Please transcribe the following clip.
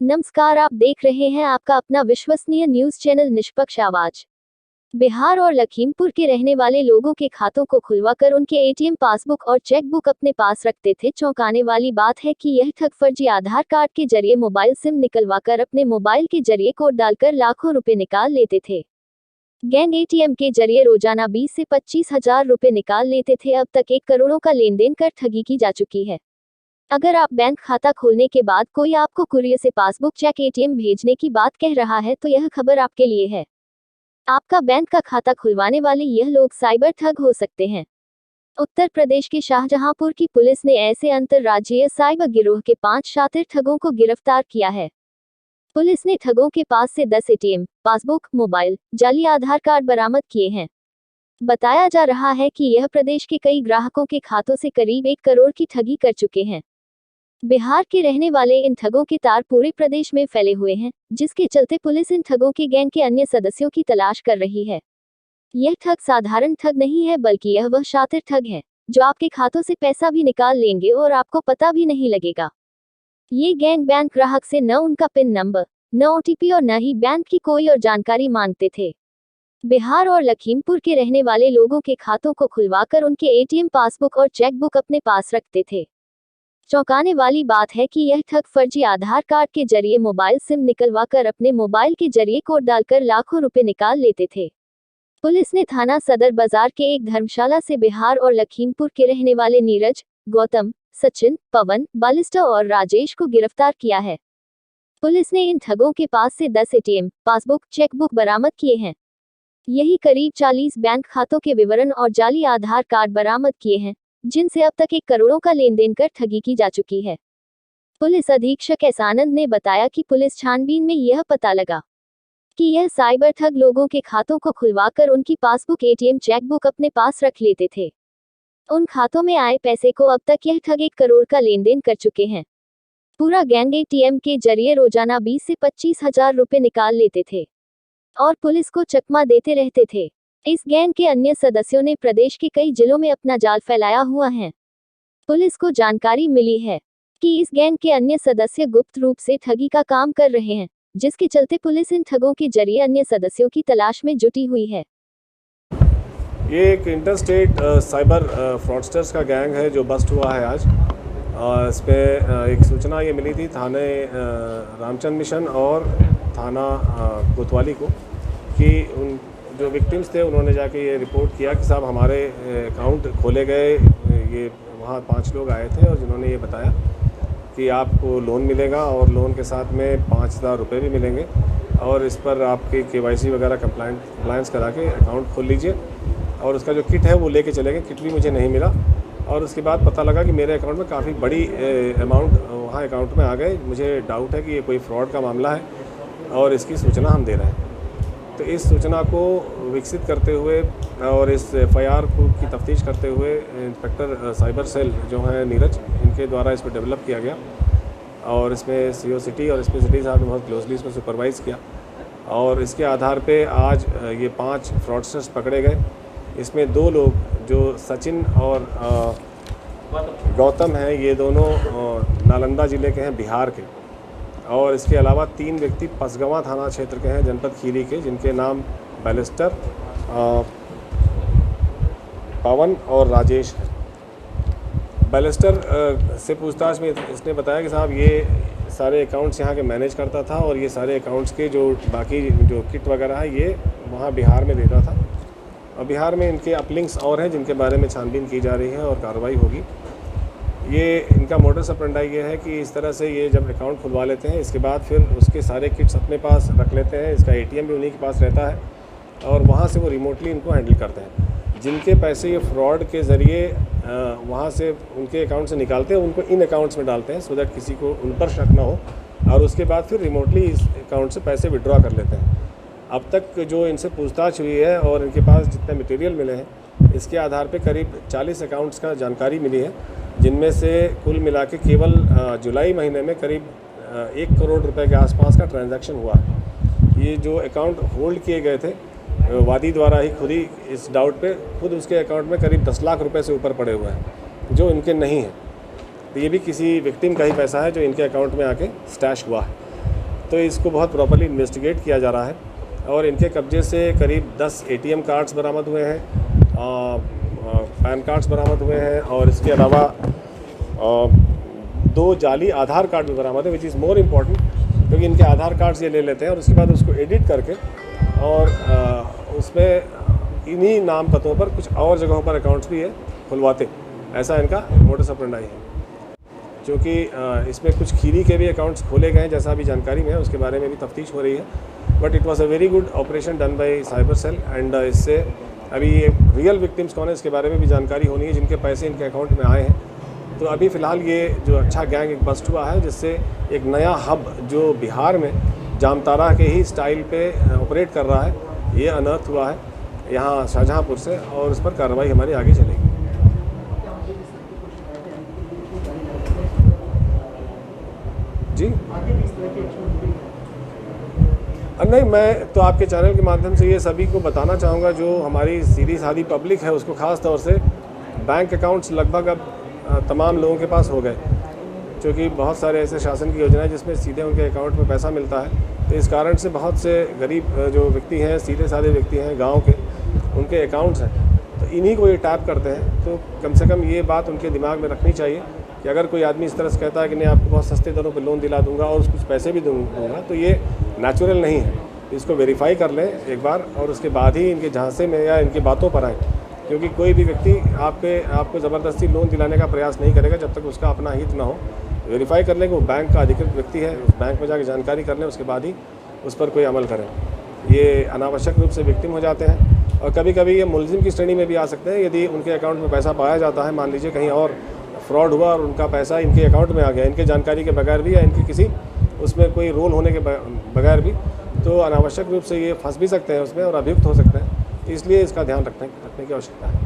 नमस्कार, आप देख रहे हैं आपका अपना विश्वसनीय न्यूज चैनल निष्पक्ष आवाज। बिहार और लखीमपुर के रहने वाले लोगों के खातों को खुलवाकर उनके एटीएम पासबुक और चेकबुक अपने पास रखते थे। चौंकाने वाली बात है कि यह ठग फर्जी आधार कार्ड के जरिए मोबाइल सिम निकलवाकर अपने मोबाइल के जरिए कोड डालकर लाखों रुपए निकाल लेते थे। गैंग एटीएम के जरिए रोजाना 20 से 25 हजार रुपए निकाल लेते थे। अब तक 1 करोड़ों का लेन देन कर ठगी की जा चुकी है। अगर आप बैंक खाता खोलने के बाद कोई आपको कुरियर से पासबुक चेक एटीएम भेजने की बात कह रहा है तो यह खबर आपके लिए है। आपका बैंक का खाता खुलवाने वाले यह लोग साइबर ठग हो सकते हैं। उत्तर प्रदेश के शाहजहांपुर की पुलिस ने ऐसे अंतरराज्यीय साइबर गिरोह के 5 शातिर ठगों को गिरफ्तार किया है। पुलिस ने ठगों के पास से 10 एटीएम, पासबुक, मोबाइल, जाली आधार कार्ड बरामद किए हैं। बताया जा रहा है कि यह प्रदेश के कई ग्राहकों के खातों से करीब 1 करोड़ की ठगी कर चुके हैं। बिहार के रहने वाले इन ठगों के तार पूरे प्रदेश में फैले हुए हैं, जिसके चलते पुलिस इन ठगों के गैंग के अन्य सदस्यों की तलाश कर रही है। यह ठग साधारण ठग नहीं है, बल्कि यह वह शातिर ठग है जो आपके खातों से पैसा भी निकाल लेंगे और आपको पता भी नहीं लगेगा। ये गैंग बैंक ग्राहक से न उनका पिन नंबर, न ओटीपी और न ही बैंक की कोई और जानकारी मांगते थे। बिहार और लखीमपुर के रहने वाले लोगों के खातों को खुलवाकर उनके एटीएम पासबुक और चेकबुक अपने पास रखते थे। चौंकाने वाली बात है कि यह ठग फर्जी आधार कार्ड के जरिए मोबाइल सिम निकलवाकर अपने मोबाइल के जरिए कोड डालकर लाखों रुपए निकाल लेते थे। पुलिस ने थाना सदर बाजार के एक धर्मशाला से बिहार और लखीमपुर के रहने वाले नीरज, गौतम, सचिन, पवन, बालिस्टर और राजेश को गिरफ्तार किया है। पुलिस ने इन ठगों के पास से 10 एटीएम, पासबुक, चेकबुक बरामद किए हैं। यही करीब 40 बैंक खातों के विवरण और जाली आधार कार्ड बरामद किए हैं, जिनसे अब तक 1 करोड़ों का लेन देन कर ठगी की जा चुकी है। पुलिस अधीक्षक एस आनंद ने बताया कि पुलिस छानबीन में यह पता लगा कि यह साइबर ठग लोगों के खातों को खुलवाकर उनकी पासबुक, एटीएम, चेकबुक अपने पास रख लेते थे। उन खातों में आए पैसे को अब तक यह ठग 1 करोड़ का लेन देन कर चुके हैं। पूरा गैंग एटीएम के जरिए रोजाना 20 से 25 हजार रुपए निकाल लेते थे और पुलिस को चकमा देते रहते थे। इस गैंग के अन्य सदस्यों ने प्रदेश के कई जिलों में अपना जाल फैलाया हुआ है। पुलिस को जानकारी मिली है कि इस गैंग के अन्य सदस्य गुप्त रूप से ठगी का काम कर रहे हैं, जिसके चलते पुलिस इन ठगों के जरिए अन्य सदस्यों की तलाश में जुटी हुई है। ये एक इंटरस्टेट साइबर फ्रॉडस्टर्स का गैंग है जो बस्ट हुआ है आज। इस पर एक सूचना ये मिली थी थाने रामचंद्र मिशन और थाना कोतवाली को कि उन जो विक्टिम्स थे उन्होंने जाके ये रिपोर्ट किया कि साहब हमारे अकाउंट खोले गए। ये वहाँ 5 लोग आए थे और जिन्होंने ये बताया कि आपको लोन मिलेगा और लोन के साथ में 5,000 रुपये भी मिलेंगे और इस पर आपके KYC वगैरह कंप्लायंस करा के अकाउंट खोल लीजिए। और उसका जो किट है वो लेके चले गए। किट भी मुझे नहीं मिला और उसके बाद पता लगा कि मेरे अकाउंट में काफ़ी बड़ी अमाउंट वहाँ अकाउंट में आ गए। मुझे डाउट है कि ये कोई फ्रॉड का मामला है और इसकी सूचना हम दे रहे हैं। तो इस सूचना को विकसित करते हुए और इस FIR की तफ्तीश करते हुए इंस्पेक्टर साइबर सेल जो हैं नीरज, इनके द्वारा इसको डेवलप किया गया और इसमें CO सिटी और SP सिटी साहब ने बहुत क्लोजली इसको सुपरवाइज़ किया और इसके आधार पे आज ये 5 फ्रॉडस्टर्स पकड़े गए। इसमें 2 लोग जो सचिन और गौतम हैं, ये दोनों नालंदा ज़िले के हैं, बिहार के। और इसके अलावा 3 व्यक्ति पसगवां थाना क्षेत्र के हैं, जनपद खीरी के, जिनके नाम बालिस्टर, पवन और राजेश हैं। बालिस्टर से पूछताछ में इसने बताया कि साहब ये सारे अकाउंट्स यहाँ के मैनेज करता था और ये सारे अकाउंट्स के जो बाकी जो किट वगैरह है ये वहाँ बिहार में देता था और बिहार में इनके अपलिंक्स और हैं जिनके बारे में छानबीन की जा रही है और कार्रवाई होगी। ये इनका मोडस ऑपरेंडी ये है कि इस तरह से ये जब अकाउंट खुलवा लेते हैं इसके बाद फिर उसके सारे किट्स अपने पास रख लेते हैं। इसका ATM भी उन्हीं के पास रहता है और वहाँ से वो रिमोटली इनको हैंडल करते हैं। जिनके पैसे ये फ्रॉड के ज़रिए वहाँ से उनके अकाउंट से निकालते हैं उनको इन अकाउंट्स में डालते हैं सो दैट किसी को उन पर शक ना हो और उसके बाद फिर रिमोटली इस अकाउंट से पैसे विड्रॉ कर लेते हैं। अब तक जो इनसे पूछताछ हुई है और इनके पास जितने मटेरियल मिले हैं इसके आधार पे करीब 40 अकाउंट्स का जानकारी मिली है, जिनमें से कुल मिला के केवल जुलाई महीने में करीब 1 करोड़ रुपए के आसपास का ट्रांजैक्शन हुआ है। ये जो अकाउंट होल्ड किए गए थे वादी द्वारा ही खुद ही इस डाउट पे खुद उसके अकाउंट में करीब 10 लाख रुपए से ऊपर पड़े हुए हैं जो इनके नहीं हैं। तो ये भी किसी विक्टिम का ही पैसा है जो इनके अकाउंट में आके स्टैश हुआ है। तो इसको बहुत प्रॉपर्ली इन्वेस्टिगेट किया जा रहा है और इनके कब्जे से करीब 10 ATM कार्ड्स बरामद हुए हैं, पैन कार्ड्स बरामद हुए हैं और इसके अलावा 2 जाली आधार कार्ड भी बरामद है, विच इज़ मोर इम्पॉर्टेंट, क्योंकि इनके आधार कार्ड्स ये ले लेते हैं और उसके बाद उसको एडिट करके और उसमें इन्हीं नाम पतों पर कुछ और जगहों पर अकाउंट्स भी है खुलवाते। ऐसा इनका मोडस ऑपरेंडी है। क्योंकि इसमें कुछ खीरी के भी अकाउंट्स खोले गए हैं, जैसा अभी जानकारी में है, उसके बारे में भी तफ्तीश हो रही है। But it was a very good operation done by cyber cell and इससे अभी ये रियल विक्टिम्स कौन है इसके बारे में भी जानकारी होनी है, जिनके पैसे इनके अकाउंट में आए हैं। तो अभी फ़िलहाल ये जो अच्छा गैंग एक बस्ट हुआ है, जिससे एक नया हब जो बिहार में जामताड़ा के ही स्टाइल पे ऑपरेट कर रहा है, ये अनर्थ हुआ है यहाँ शाहजहाँपुर से और उस पर कार्रवाई हमारी आगे चलेगी। जी नहीं, मैं तो आपके चैनल के माध्यम से ये सभी को बताना चाहूँगा, जो हमारी सीधी सादी पब्लिक है उसको ख़ास तौर से बैंक अकाउंट्स लगभग अब तमाम लोगों के पास हो गए, क्योंकि बहुत सारे ऐसे शासन की योजनाएं जिसमें सीधे उनके अकाउंट में पैसा मिलता है। तो इस कारण से बहुत से गरीब जो व्यक्ति हैं, सीधे साधे व्यक्ति हैं गांव के, उनके अकाउंट्स हैं, तो इन्हीं को ये टैप करते हैं। तो कम से कम ये बात उनके दिमाग में रखनी चाहिए कि अगर कोई आदमी इस तरह से कहता है कि नहीं आपको बहुत सस्ते दरों पर लोन दिला दूंगा और कुछ पैसे भी दूंगा, तो ये नेचुरल नहीं है। इसको वेरीफाई कर लें एक बार और उसके बाद ही इनके झांसे में या इनकी बातों पर आए, क्योंकि कोई भी व्यक्ति आपको ज़बरदस्ती लोन दिलाने का प्रयास नहीं करेगा जब तक उसका अपना हित ना हो। वेरीफाई कर लें कि वो बैंक का अधिकृत व्यक्ति है, उस बैंक में जाकर जानकारी कर लें, उसके बाद ही उस पर कोई अमल करें। ये अनावश्यक रूप से विक्टिम हो जाते हैं और कभी कभी ये मुलजिम की श्रेणी में भी आ सकते हैं। यदि उनके अकाउंट में पैसा पाया जाता है, मान लीजिए कहीं और फ्रॉड हुआ और उनका पैसा इनके अकाउंट में आ गया, इनके जानकारी के बगैर भी या इनके किसी उसमें कोई रोल होने के बगैर भी, तो अनावश्यक रूप से ये फंस भी सकते हैं उसमें और अभियुक्त हो सकते हैं। इसलिए इसका ध्यान रखने की आवश्यकता है।